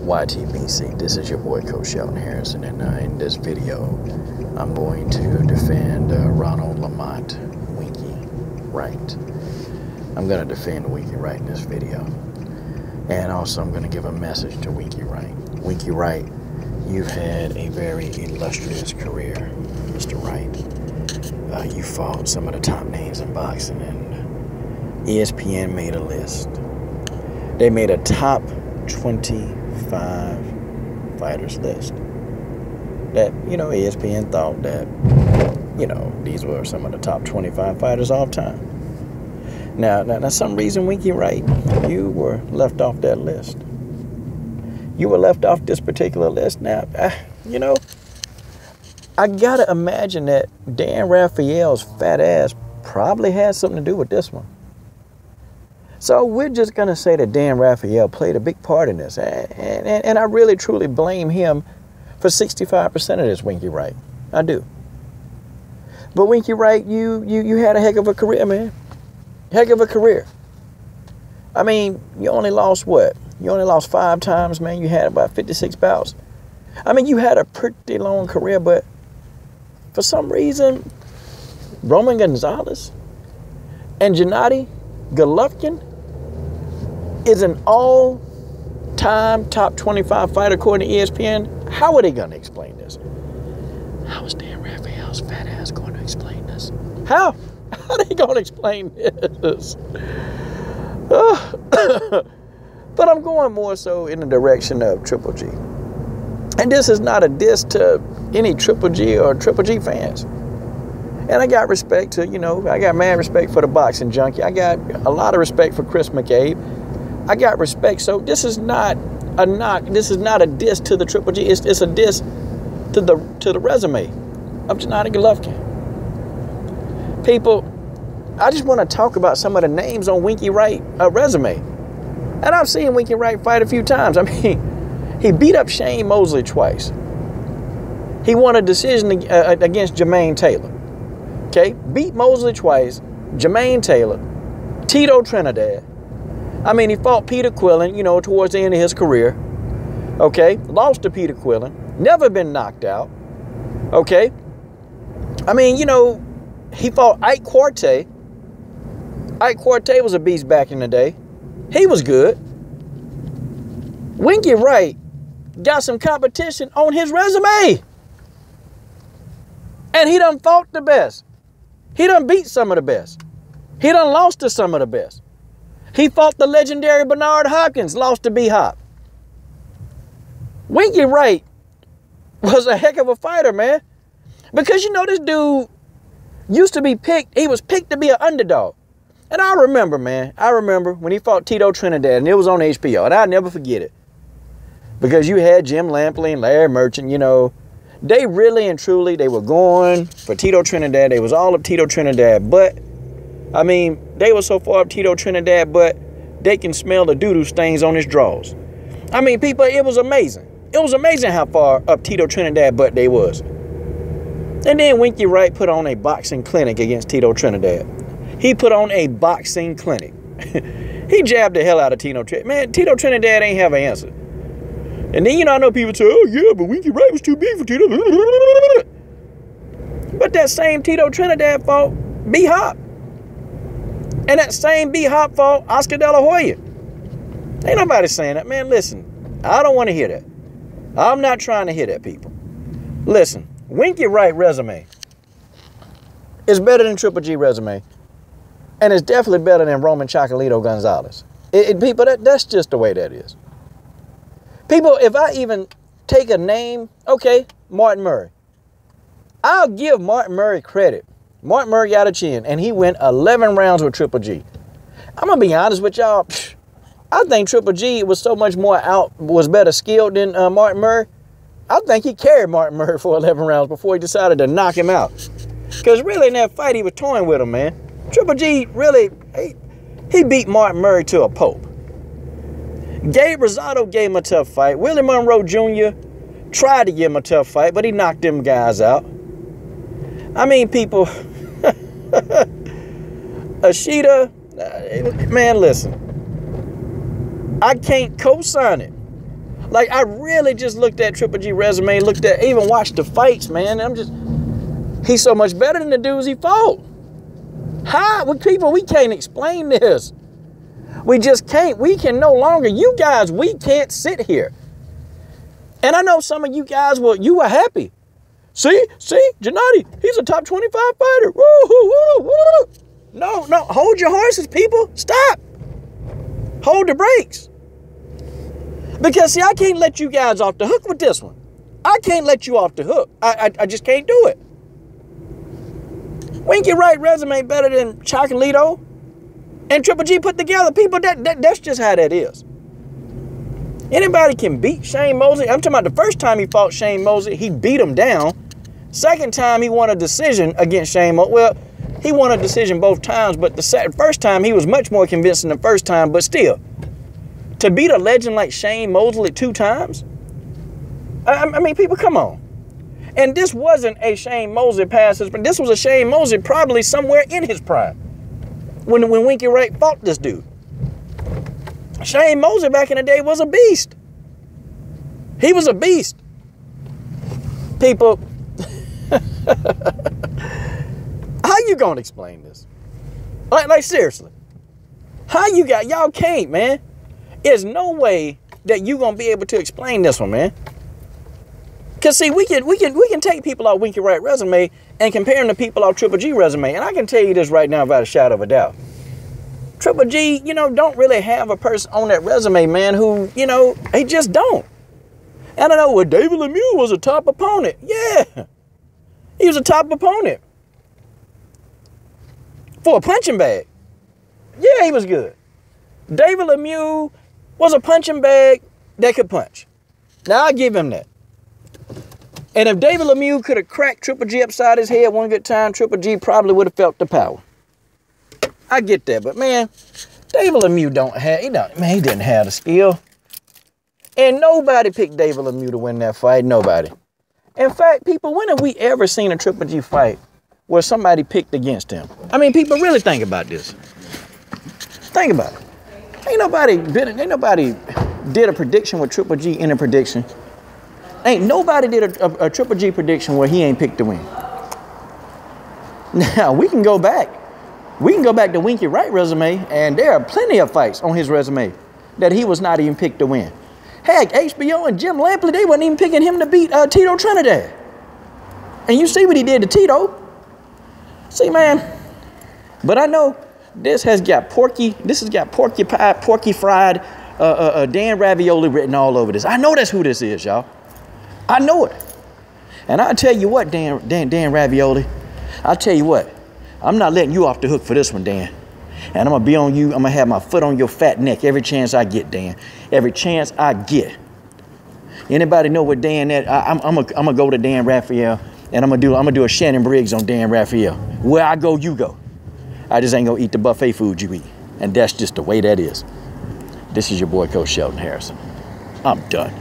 YTBC, this is your boy Coach Shelton Harrison, and in this video I'm going to defend Ronald Lamont Winky Wright. I'm going to defend Winky Wright in this video, and also I'm going to give a message to Winky Wright. Winky Wright, you've had a very illustrious career, Mr. Wright. You fought some of the top names in boxing, and ESPN made a list. They made a top 25 fighters list. That, ESPN thought that, these were some of the top 25 fighters all time. Now, some reason, Winky Wright, you were left off that list. You were left off this particular list. Now, I gotta imagine that Dan Raphael's fat ass probably had something to do with this one. So we're just gonna say that Dan Raphael played a big part in this, and I really truly blame him for 65% of this, Winky Wright. I do. But Winky Wright, you had a heck of a career, man. Heck of a career. I mean, you only lost what? You only lost 5 times, man. You had about 56 bouts. I mean, you had a pretty long career, but for some reason, Roman Gonzalez and Gennady Golovkin is an all-time top 25 fighter according to ESPN. How are they going to explain this? How is Dan Raphael's fat ass going to explain this? How are they going to explain this? But I'm going more so in the direction of Triple G. And this is not a diss to any Triple G or Triple G fans. And I got respect to, I got mad respect for the boxing junkie. I got a lot of respect for Chris McCabe. I got respect. So this is not a knock. This is not a diss to the Triple G. It's a diss to the resume of Gennady Golovkin. People, I just want to talk about some of the names on Winky Wright's resume. And I've seen Winky Wright fight a few times. I mean, he beat up Shane Mosley twice. He won a decision against Jermaine Taylor. Okay, beat Mosley twice, Jermaine Taylor, Tito Trinidad. I mean, he fought Peter Quillen, towards the end of his career. Okay, lost to Peter Quillen, never been knocked out. Okay, I mean, he fought Ike Quartey. Ike Quartey was a beast back in the day. He was good. Winky Wright got some competition on his resume. And he done fought the best. He done beat some of the best. He done lost to some of the best. He fought the legendary Bernard Hopkins, lost to B-Hop. Winky Wright was a heck of a fighter, man. Because, this dude used to be picked. He was picked to be an underdog. And I remember, man. I remember when he fought Tito Trinidad, and it was on HBO. And I'll never forget it. Because you had Jim Lampley and Larry Merchant, They really and truly, they were going for Tito Trinidad. They was all up Tito Trinidad. But, I mean, they were so far up Tito Trinidad, but they can smell the doo-doo stains on his drawers. I mean, people, it was amazing. It was amazing how far up Tito Trinidad butt they was. And then Winky Wright put on a boxing clinic against Tito Trinidad. He put on a boxing clinic. He jabbed the hell out of Tito Trinidad. Man, Tito Trinidad ain't have an answer. And then, I know people say, oh, yeah, but Winky Wright was too big for Tito. But that same Tito Trinidad fought B-Hop. And that same B-Hop fought Oscar De La Hoya. Ain't nobody saying that. Man, listen, I don't want to hear that. I'm not trying to hear that, people. Listen, Winky Wright resume is better than Triple G resume. And it's definitely better than Roman Chocolito Gonzalez. People, that's just the way that is. People, if I even take a name, okay, Martin Murray. I'll give Martin Murray credit. Martin Murray got a chin, and he went 11 rounds with Triple G. I'm going to be honest with y'all. I think Triple G was so much more was better skilled than Martin Murray. I think he carried Martin Murray for 11 rounds before he decided to knock him out. Because really in that fight, he was toying with him, man. Triple G really, he beat Martin Murray to a pulp. Gabe Rosado gave him a tough fight. Willie Monroe Jr. tried to give him a tough fight, but he knocked them guys out. I mean, people, Ashita, man, listen. I can't co-sign it. Like, I really just looked at Triple G resume, even watched the fights, man. He's so much better than the dudes he fought. How? With people, we can't explain this. We just can't. We can no longer. You guys, we can't sit here. And I know some of you guys, you were happy. See, Gennady, he's a top 25 fighter. Woo-hoo-hoo-hoo. No, hold your horses, people. Stop. Hold the brakes. Because, see, I can't let you guys off the hook with this one. I can't let you off the hook. I just can't do it. Winky Wright resume better than Chocolito and Triple G put together. People, that's just how that is. Anybody can beat Shane Mosley. I'm talking about the first time he fought Shane Mosley, he beat him down. Second time he won a decision against Shane Mosley. Well, he won a decision both times, but the first time he was much more convincing the first time, but still. To beat a legend like Shane Mosley 2 times? I mean, people, come on. And this wasn't a Shane Mosley past his prime. This was a Shane Mosley probably somewhere in his prime when Winky Wright fought this dude. Shane Mosley back in the day was a beast. He was a beast. People, how you gonna explain this? Like seriously. How y'all can't, man. There's no way that you gonna be able to explain this one, man. Cause see, we can take people off Winky Wright resume and compare them to people off Triple G resume. And I can tell you this right now without a shadow of a doubt. Triple G, don't really have a person on that resume, man, who, he just don't. And I know, well, David Lemieux was a top opponent. Yeah, he was a top opponent. For a punching bag. Yeah, he was good. David Lemieux was a punching bag that could punch. Now, I'll give him that. And if David Lemieux could have cracked Triple G upside his head one good time, Triple G probably would have felt the power. I get that, but man, David Lemieux he didn't have the skill. And nobody picked David Lemieux to win that fight, nobody. In fact, people, when have we ever seen a Triple G fight where somebody picked against him? I mean, people, really think about this. Think about it. Ain't nobody did a prediction with Triple G in a prediction. Ain't nobody did a Triple G prediction where he ain't picked to win. Now, we can go back. We can go back to Winky Wright resume, and there are plenty of fights on his resume that he was not even picked to win. Heck, HBO and Jim Lampley, they wasn't even picking him to beat Tito Trinidad. And you see what he did to Tito. See, man, but I know this has got porky pie, porky fried, Dan Ravioli written all over this. I know that's who this is, y'all. I know it. And I'll tell you what, Dan Ravioli, I'll tell you what, I'm not letting you off the hook for this one, Dan. And I'm going to be on you. I'm going to have my foot on your fat neck every chance I get, Dan. Every chance I get. Anybody know what Dan that? I'm going to go to Dan Raphael, and I'm going to do a Shannon Briggs on Dan Raphael. Where I go, you go. I just ain't going to eat the buffet food you eat. And that's just the way that is. This is your boy, Coach Sheldon Harrison. I'm done.